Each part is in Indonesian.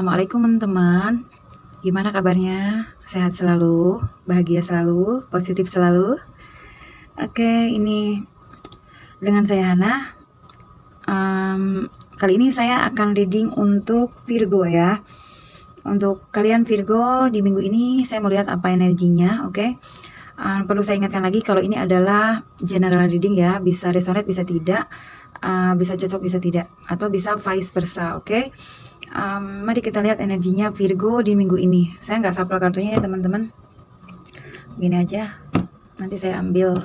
Assalamualaikum teman-teman. Gimana kabarnya? Sehat selalu, bahagia selalu, positif selalu. Oke, ini dengan saya Hana. Kali ini saya akan reading untuk Virgo ya. Untuk kalian Virgo di minggu ini saya mau lihat apa energinya, oke? Perlu saya ingatkan lagi kalau ini adalah general reading ya, bisa resonate bisa tidak, bisa cocok bisa tidak, atau bisa vice versa, oke? Mari kita lihat energinya Virgo di minggu ini. Saya nggak shuffle kartunya ya teman-teman. Gini aja, nanti saya ambil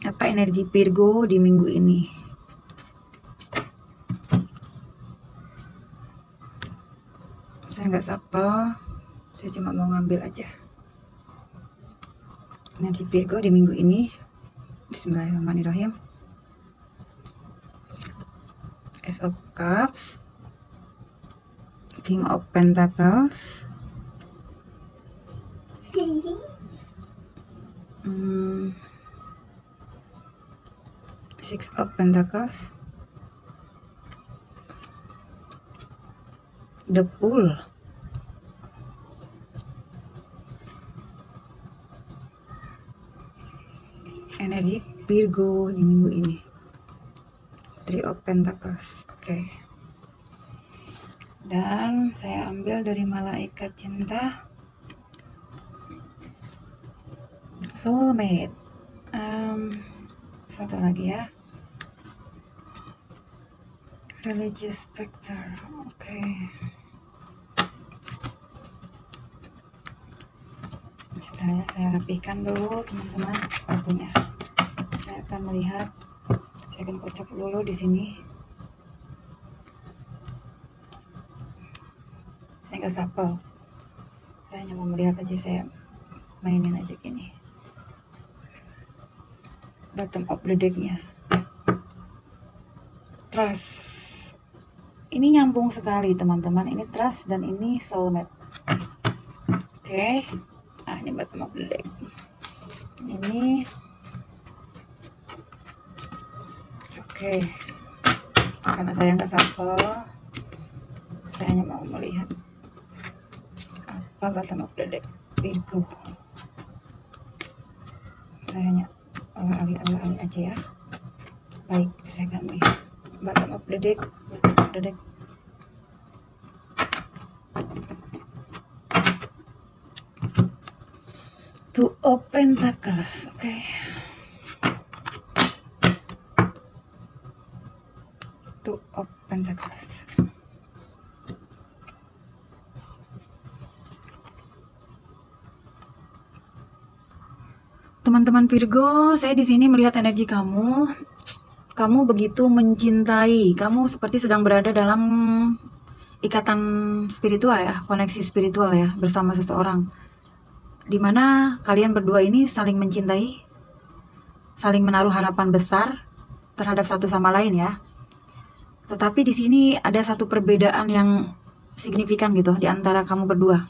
apa energi Virgo di minggu ini. Saya nggak shuffle, saya cuma mau ngambil aja energi Virgo di minggu ini. Bismillahirrahmanirrahim. Ace of Cups, King of Pentacles, Six of Pentacles, the Fool, energi Virgo di minggu ini, Three of Pentacles. Oke. Dan saya ambil dari malaikat cinta, soulmate. Satu lagi ya, religious factor. Oke. Sudah ya, saya rapihkan dulu teman-teman kartunya. Saya akan melihat, saya akan kocok dulu di sini. Saya nggak shuffle, saya hanya mau melihat aja, saya mainin aja gini. Bottom of the decknya, trust. Ini nyambung sekali teman-teman, ini trust dan ini soulmate. Oke. Nah, ini bottom of the deck. Ini oke. Karena saya nggak shuffle, saya hanya mau melihat apa bottom of the deck Virgo. Saya hanya alih-alih aja ya. Baik, saya akan melihat bottom of the deck, Two of Pentacles. Oke. Two of Pentacles. Teman-teman Virgo, saya di sini melihat energi kamu. Kamu begitu mencintai, kamu seperti sedang berada dalam ikatan spiritual ya, koneksi spiritual ya, bersama seseorang. Dimana kalian berdua ini saling mencintai, saling menaruh harapan besar terhadap satu sama lain ya. Tetapi di sini ada satu perbedaan yang signifikan gitu di antara kamu berdua.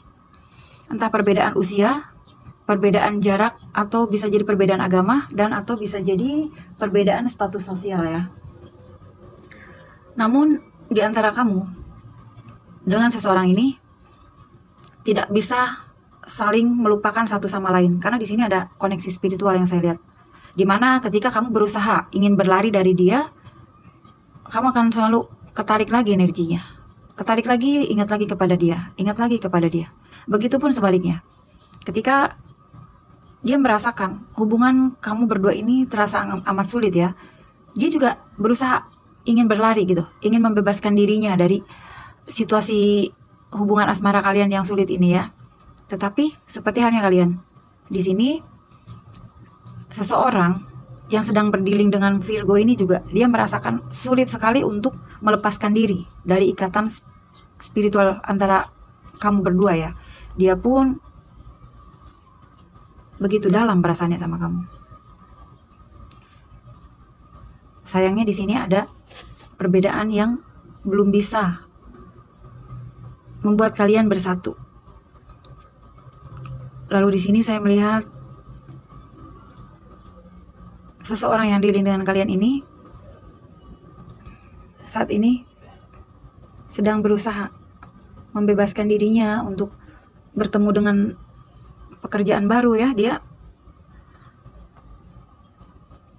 Entah perbedaan usia, perbedaan jarak, atau bisa jadi perbedaan agama, dan atau bisa jadi perbedaan status sosial ya. Namun di antara kamu dengan seseorang ini tidak bisa saling melupakan satu sama lain, karena di sini ada koneksi spiritual yang saya lihat. Dimana ketika kamu berusaha ingin berlari dari dia, kamu akan selalu ketarik lagi energinya, ketarik lagi, ingat lagi kepada dia, ingat lagi kepada dia. Begitupun sebaliknya, ketika dia merasakan hubungan kamu berdua ini terasa amat sulit ya, dia juga berusaha ingin berlari gitu, ingin membebaskan dirinya dari situasi hubungan asmara kalian yang sulit ini ya. Tetapi seperti halnya kalian di sini, seseorang yang sedang berdealing dengan Virgo ini juga dia merasakan sulit sekali untuk melepaskan diri dari ikatan spiritual antara kamu berdua ya. Dia pun begitu dalam perasaannya sama kamu. Sayangnya di sini ada perbedaan yang belum bisa membuat kalian bersatu. Lalu di sini saya melihat seseorang yang dealing dengan kalian ini saat ini sedang berusaha membebaskan dirinya untuk bertemu dengan pekerjaan baru ya.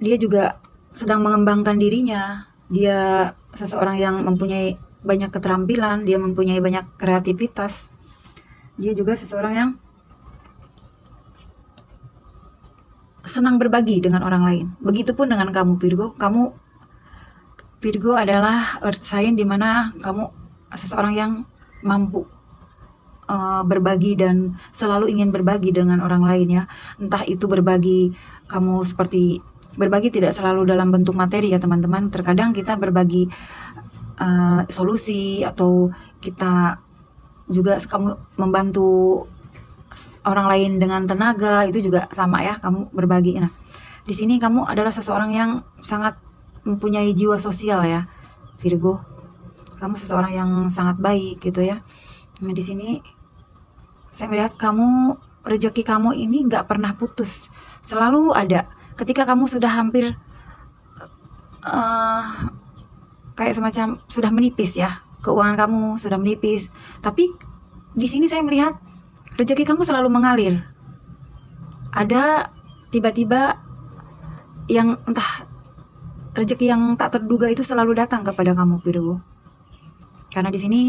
Dia juga sedang mengembangkan dirinya. Dia seseorang yang mempunyai banyak keterampilan, dia mempunyai banyak kreativitas. Dia juga seseorang yang senang berbagi dengan orang lain. Begitupun dengan kamu, Virgo. Virgo adalah earth sign, dimana kamu seseorang yang mampu berbagi dan selalu ingin berbagi dengan orang lain ya. Entah itu berbagi, kamu seperti berbagi tidak selalu dalam bentuk materi ya teman-teman. Terkadang kita berbagi solusi, atau kita juga kamu membantu orang lain dengan tenaga, itu juga sama ya, kamu berbagi. Nah, di sini kamu adalah seseorang yang sangat mempunyai jiwa sosial ya, Virgo. Kamu seseorang yang sangat baik gitu ya. Nah, di sini saya melihat kamu, rezeki kamu ini nggak pernah putus, selalu ada. Ketika kamu sudah hampir kayak semacam sudah menipis ya, keuangan kamu sudah menipis, tapi di sini saya melihat rezeki kamu selalu mengalir. Ada tiba-tiba yang entah, rezeki yang tak terduga itu selalu datang kepada kamu, Virgo. Karena di sini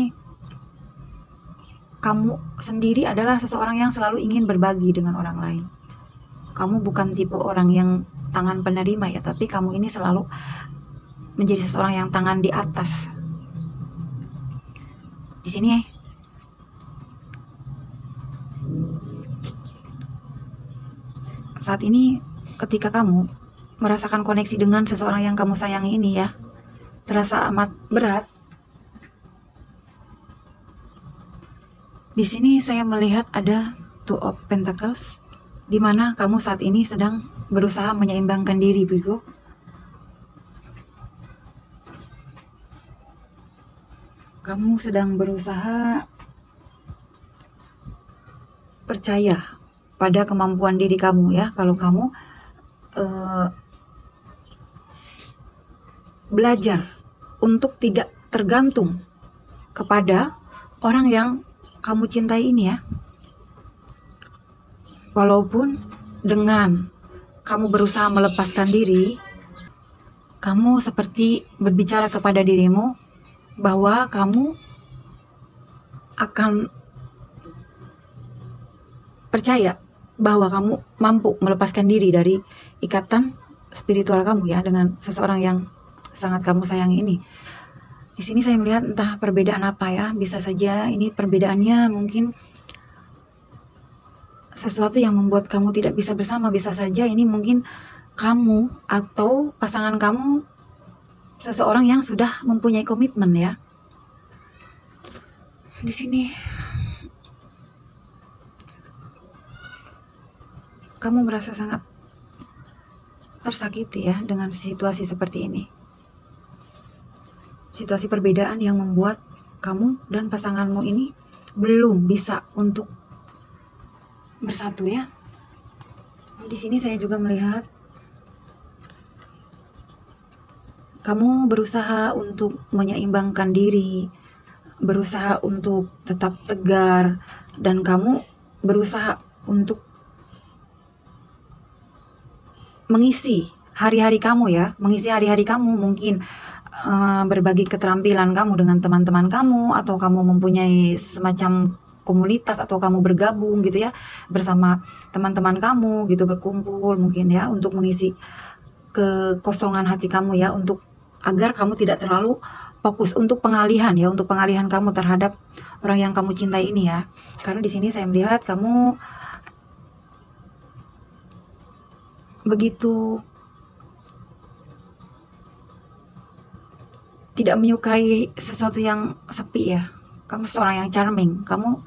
kamu sendiri adalah seseorang yang selalu ingin berbagi dengan orang lain. Kamu bukan tipe orang yang tangan penerima ya, tapi kamu ini selalu menjadi seseorang yang tangan di atas. Di sini saat ini ketika kamu merasakan koneksi dengan seseorang yang kamu sayangi ini ya, terasa amat berat. Di sini saya melihat ada Two of Pentacles, di mana kamu saat ini sedang berusaha menyeimbangkan diri, Virgo. Kamu sedang berusaha percaya pada kemampuan diri kamu ya. Kalau kamu belajar untuk tidak tergantung kepada orang yang kamu cintai ini ya. Walaupun dengan kamu berusaha melepaskan diri, kamu seperti berbicara kepada dirimu bahwa kamu akan percaya bahwa kamu mampu melepaskan diri dari ikatan spiritual kamu ya, dengan seseorang yang sangat kamu sayangi ini. Di sini saya melihat entah perbedaan apa ya, bisa saja ini perbedaannya mungkin sesuatu yang membuat kamu tidak bisa bersama, bisa saja ini mungkin kamu atau pasangan kamu seseorang yang sudah mempunyai komitmen ya. Di sini kamu merasa sangat tersakiti ya dengan situasi seperti ini. Situasi perbedaan yang membuat kamu dan pasanganmu ini belum bisa untuk bersatu ya. Di sini saya juga melihat kamu berusaha untuk menyeimbangkan diri, berusaha untuk tetap tegar, dan kamu berusaha untuk mengisi hari-hari kamu ya, mengisi hari-hari kamu mungkin berbagi keterampilan kamu dengan teman-teman kamu, atau kamu mempunyai semacam komunitas, atau kamu bergabung gitu ya bersama teman-teman kamu gitu, berkumpul mungkin ya untuk mengisi kekosongan hati kamu ya, untuk agar kamu tidak terlalu fokus untuk pengalihan ya, untuk pengalihan kamu terhadap orang yang kamu cintai ini ya. Karena di sini saya melihat kamu begitu tidak menyukai sesuatu yang sepi ya. Kamu seorang yang charming. Kamu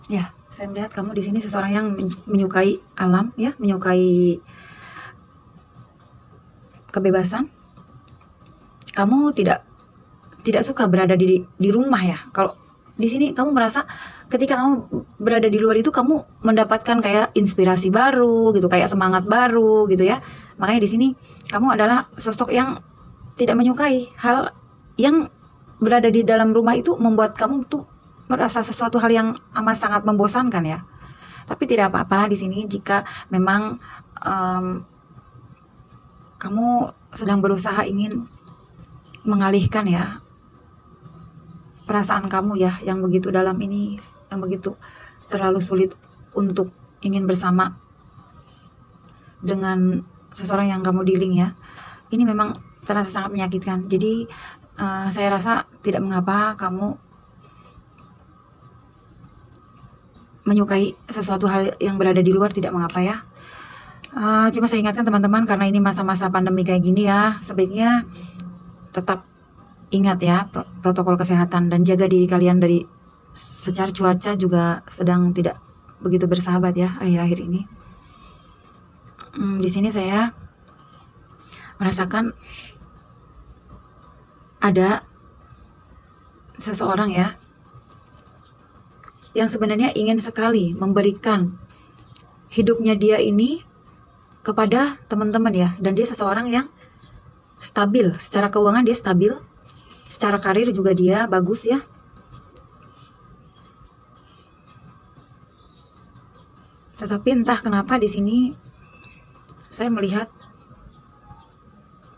ya, saya melihat kamu di sini seseorang yang menyukai alam ya, menyukai kebebasan. Kamu tidak suka berada di rumah ya. Kalau di sini kamu merasa ketika kamu berada di luar itu kamu mendapatkan kayak inspirasi baru gitu, kayak semangat baru gitu ya. Makanya di sini kamu adalah sosok yang tidak menyukai hal yang berada di dalam rumah itu membuat kamu tuh merasa sesuatu hal yang amat sangat membosankan ya. Tapi tidak apa-apa di sini jika memang kamu sedang berusaha ingin mengalihkan ya perasaan kamu ya yang begitu dalam ini, yang begitu terlalu sulit untuk ingin bersama dengan seseorang yang kamu dealing ya. Ini memang terasa sangat menyakitkan. Jadi saya rasa tidak mengapa kamu menyukai sesuatu hal yang berada di luar, tidak mengapa ya. Cuma saya ingatkan teman-teman, karena ini masa-masa pandemi kayak gini ya, sebaiknya tetap ingat ya protokol kesehatan dan jaga diri kalian dari secara cuaca juga sedang tidak begitu bersahabat ya akhir-akhir ini. Di sini saya merasakan ada seseorang ya yang sebenarnya ingin sekali memberikan hidupnya dia ini kepada teman-teman ya, dan dia seseorang yang stabil secara keuangan, dia stabil secara karir juga, dia bagus ya. Tetapi entah kenapa di sini saya melihat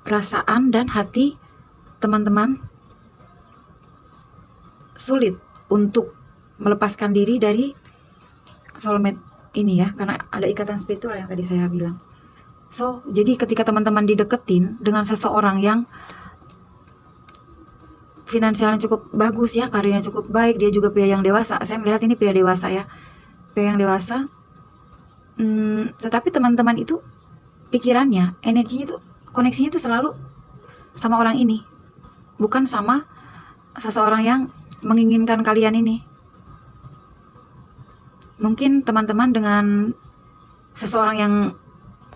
perasaan dan hati teman-teman sulit untuk melepaskan diri dari soulmate ini ya, karena ada ikatan spiritual yang tadi saya bilang. So, jadi ketika teman-teman dideketin dengan seseorang yang finansialnya cukup bagus ya, karirnya cukup baik, dia juga pria yang dewasa. Saya melihat ini pria dewasa ya, pria yang dewasa. Tetapi teman-teman itu pikirannya, energinya itu, koneksinya itu selalu sama orang ini, bukan sama seseorang yang menginginkan kalian ini. Mungkin teman-teman dengan seseorang yang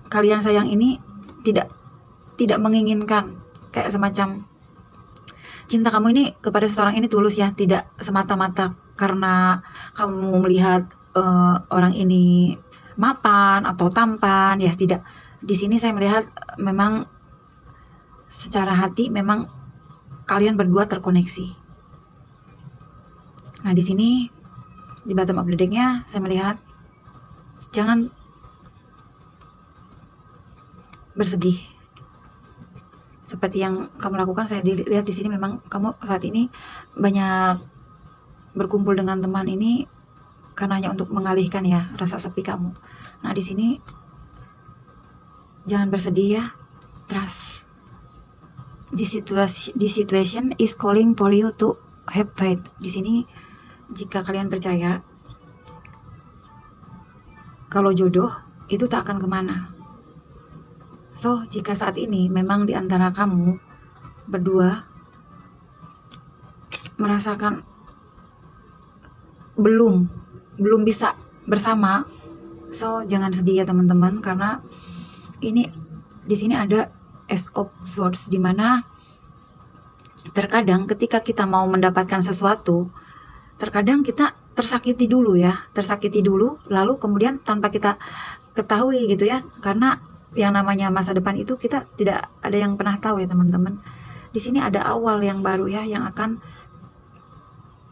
kalian sayang ini tidak menginginkan, kayak semacam cinta kamu ini kepada seseorang ini tulus ya, tidak semata-mata karena kamu melihat orang ini mapan atau tampan ya, tidak. Di sini saya melihat memang secara hati memang kalian berdua terkoneksi. Nah, di sini di bottom of the deck-nya saya melihat jangan bersedih seperti yang kamu lakukan. Saya lihat di sini memang kamu saat ini banyak berkumpul dengan teman ini karena hanya untuk mengalihkan ya rasa sepi kamu. Nah, di sini jangan bersedih ya, trust. This situation is calling for you to have faith. Di sini jika kalian percaya kalau jodoh itu tak akan kemana. So, jika saat ini memang di antara kamu berdua merasakan belum bisa bersama, so jangan sedih ya teman-teman, karena ini di sini ada Ace of Swords, di mana terkadang ketika kita mau mendapatkan sesuatu, terkadang kita tersakiti dulu lalu kemudian tanpa kita ketahui gitu ya, karena yang namanya masa depan itu kita tidak ada yang pernah tahu ya teman-teman. Di sini ada awal yang baru ya, yang akan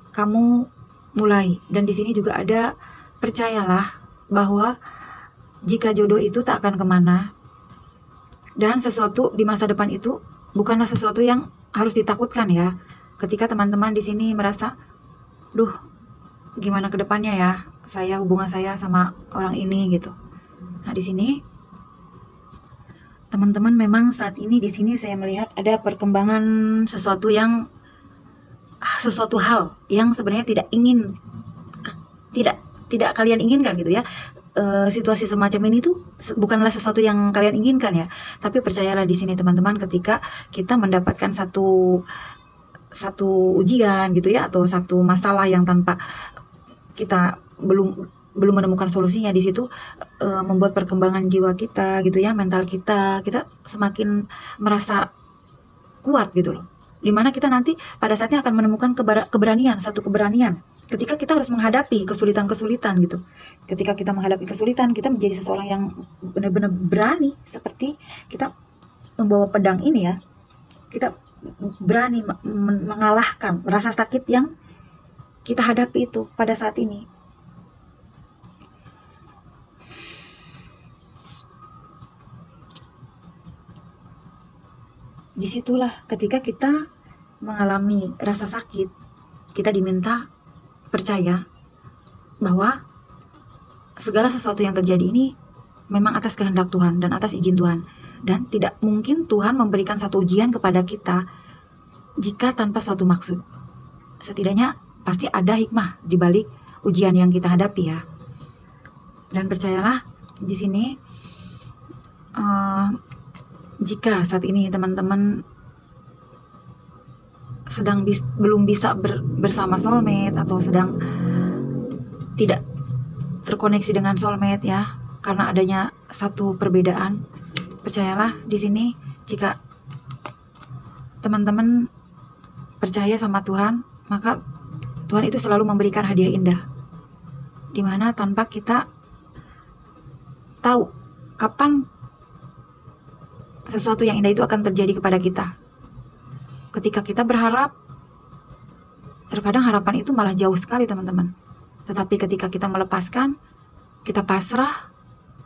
kamu mulai, dan di sini juga ada percayalah bahwa jika jodoh itu tak akan kemana, dan sesuatu di masa depan itu bukanlah sesuatu yang harus ditakutkan ya. Ketika teman-teman di sini merasa, duh, gimana ke depannya ya, hubungan saya sama orang ini gitu. Nah, di sini teman-teman memang saat ini di sini saya melihat ada perkembangan sesuatu hal yang sebenarnya tidak kalian inginkan gitu ya. Situasi semacam ini tuh bukanlah sesuatu yang kalian inginkan ya, tapi percayalah di sini teman-teman, ketika kita mendapatkan satu ujian gitu ya, atau satu masalah yang tanpa kita belum menemukan solusinya, di situ membuat perkembangan jiwa kita gitu ya, mental kita semakin merasa kuat gitu loh, dimana kita nanti pada saatnya akan menemukan keberanian ketika kita harus menghadapi kesulitan gitu. Ketika kita menghadapi kesulitan, kita menjadi seseorang yang benar-benar berani, seperti kita membawa pedang ini ya, kita berani mengalahkan rasa sakit yang kita hadapi itu pada saat ini. Disitulah ketika kita mengalami rasa sakit, kita diminta percaya bahwa segala sesuatu yang terjadi ini memang atas kehendak Tuhan dan atas izin Tuhan. Dan tidak mungkin Tuhan memberikan satu ujian kepada kita jika tanpa suatu maksud. Setidaknya pasti ada hikmah di balik ujian yang kita hadapi ya. Dan percayalah di sini, jika saat ini teman-teman sedang belum bisa bersama soulmate atau sedang tidak terkoneksi dengan soulmate ya, karena adanya satu perbedaan, percayalah di sini, jika teman-teman percaya sama Tuhan, maka Tuhan itu selalu memberikan hadiah indah, dimana tanpa kita tahu kapan sesuatu yang indah itu akan terjadi kepada kita. Ketika kita berharap, terkadang harapan itu malah jauh sekali teman-teman. Tetapi ketika kita melepaskan, kita pasrah,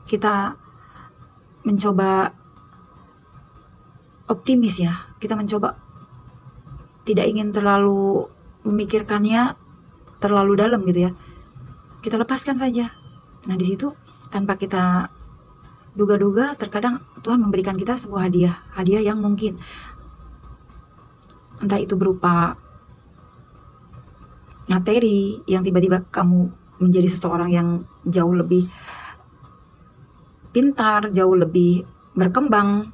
kita mencoba optimis ya, kita mencoba tidak ingin terlalu memikirkannya terlalu dalam gitu ya, kita lepaskan saja. Nah di situ tanpa kita duga-duga, terkadang Tuhan memberikan kita sebuah hadiah yang mungkin entah itu berupa materi yang tiba-tiba kamu menjadi seseorang yang jauh lebih pintar, jauh lebih berkembang,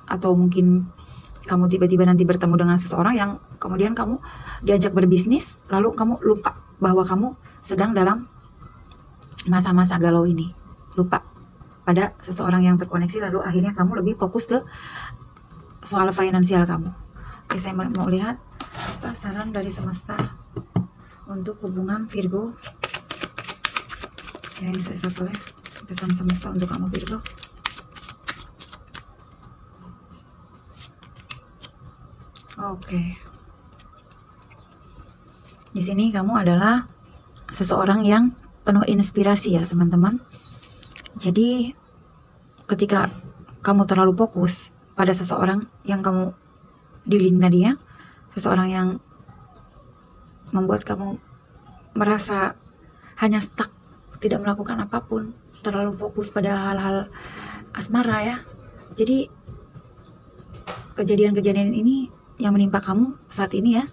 atau mungkin kamu tiba-tiba nanti bertemu dengan seseorang yang kemudian kamu diajak berbisnis, lalu kamu lupa bahwa kamu sedang dalam masa-masa galau ini, lupa pada seseorang yang terkoneksi, lalu akhirnya kamu lebih fokus ke soal finansial kamu. Oke, saya mau lihat apa saran dari semesta untuk hubungan Virgo ya. Ini saya shuffle ya, pesan semesta untuk kamu Virgo. Oke. Di sini kamu adalah seseorang yang penuh inspirasi ya teman-teman. Jadi ketika kamu terlalu fokus pada seseorang yang kamu dealing tadi ya, seseorang yang membuat kamu merasa hanya stuck, tidak melakukan apapun, terlalu fokus pada hal-hal asmara ya. Jadi kejadian-kejadian ini yang menimpa kamu saat ini ya,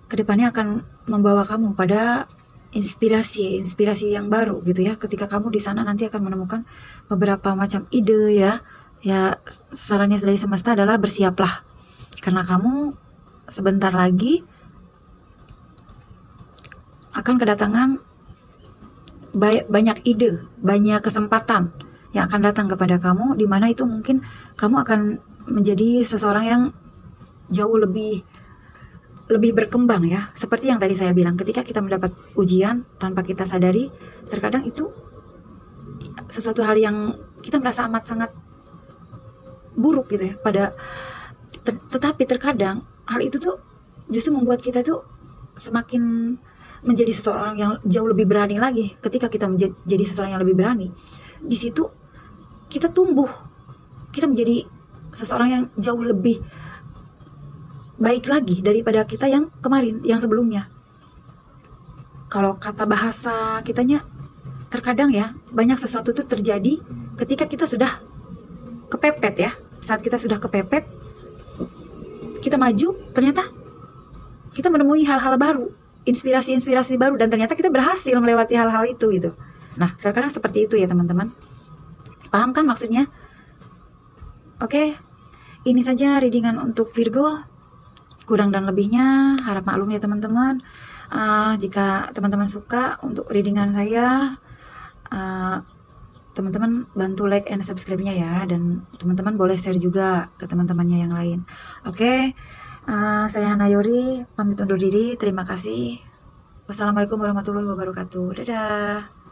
kedepannya akan membawa kamu pada inspirasi yang baru gitu ya. Ketika kamu di sana nanti akan menemukan beberapa macam ide ya. Ya sarannya dari semesta adalah bersiaplah, karena kamu sebentar lagi akan kedatangan banyak ide, banyak kesempatan yang akan datang kepada kamu, di mana itu mungkin kamu akan menjadi seseorang yang jauh lebih berkembang ya. Seperti yang tadi saya bilang, ketika kita mendapat ujian tanpa kita sadari, terkadang itu sesuatu hal yang kita merasa amat sangat buruk gitu ya. Tetapi terkadang hal itu tuh justru membuat kita tuh semakin menjadi seseorang yang jauh lebih berani lagi. Ketika kita menjadi seseorang yang lebih berani, di situ kita tumbuh, kita menjadi seseorang yang jauh lebih baik lagi daripada kita yang kemarin, yang sebelumnya. Kalau kata bahasa kitanya, terkadang ya banyak sesuatu itu terjadi ketika kita sudah kepepet ya. Saat kita sudah kepepet, kita maju, ternyata kita menemui hal-hal baru, inspirasi baru, dan ternyata kita berhasil melewati hal-hal itu gitu. Nah terkadang seperti itu ya teman-teman. Paham kan maksudnya? Oke, ini saja readingan untuk Virgo. Kurang dan lebihnya harap maklum ya teman-teman. Jika teman-teman suka untuk readingan saya, teman-teman bantu like and subscribe-nya ya, dan teman-teman boleh share juga ke teman-temannya yang lain. Oke, saya Hana Yori pamit undur diri. Terima kasih. Wassalamualaikum warahmatullahi wabarakatuh. Dadah.